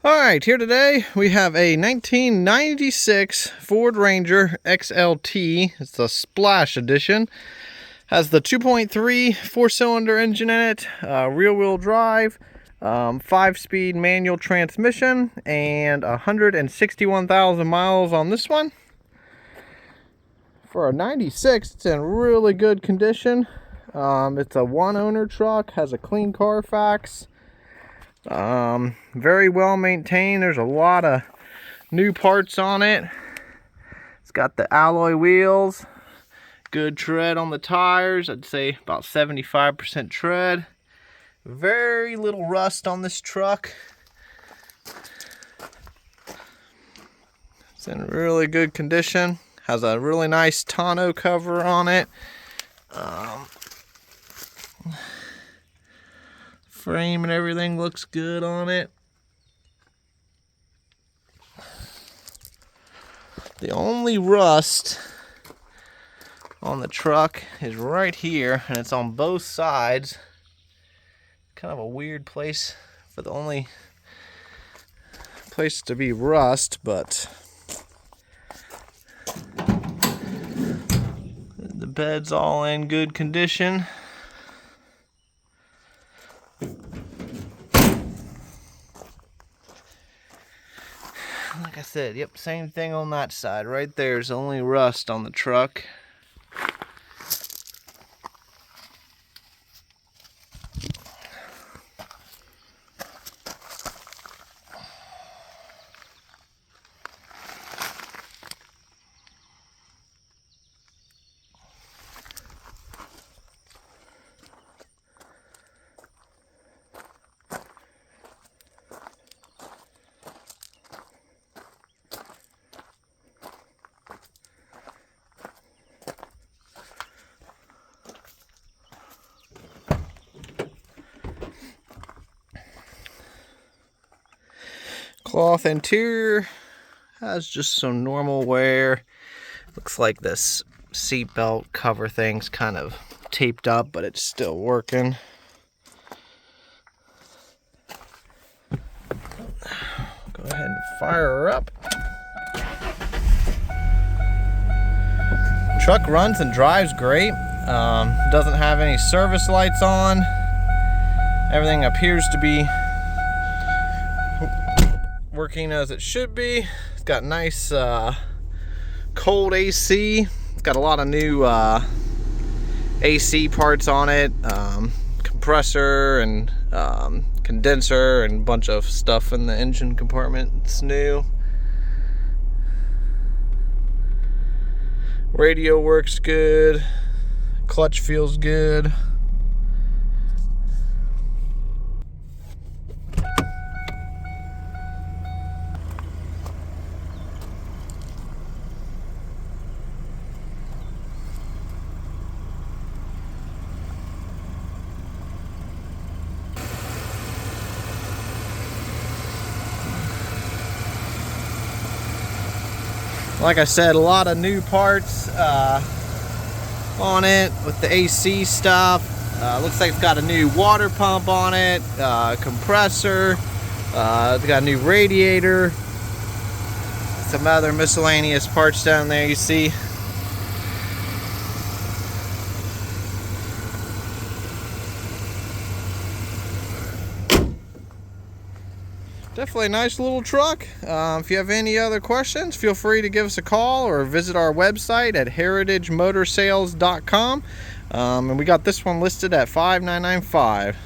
Alright, here today we have a 1996 Ford Ranger XLT. It's the Splash Edition. Has the 2.3 four-cylinder engine in it, rear-wheel drive, 5-speed manual transmission, and 161,000 miles on this one. For a 96, it's in really good condition. It's a one-owner truck, has a clean Carfax. Very well maintained. There's a lot of new parts on it. It's got the alloy wheels, good tread on the tires. I'd say about 75% tread. Very little rust on this truck. It's in really good condition. Has a really nice tonneau cover on it. Frame and everything looks good on it. The only rust on the truck is right here, and it's on both sides. Kind of a weird place for the only place to be rust, but the bed's all in good condition. Like I said, yep, same thing on that side. Right there's only rust on the truck. Cloth interior has just some normal wear. Looks like this seat belt cover thing's kind of taped up, but it's still working. Go ahead and fire her up. Truck runs and drives great. Doesn't have any service lights on. Everything appears to be working as it should be. It's got nice cold AC. It's got a lot of new AC parts on it, compressor and condenser and a bunch of stuff in the engine compartment. It's new. Radio works good. Clutch feels good. Like I said, a lot of new parts on it with the AC stuff. Looks like it's got a new water pump on it, compressor, it's got a new radiator, some other miscellaneous parts down there you see. Definitely a nice little truck. If you have any other questions, feel free to give us a call or visit our website at heritagemotorsales.com. And we got this one listed at $5,995.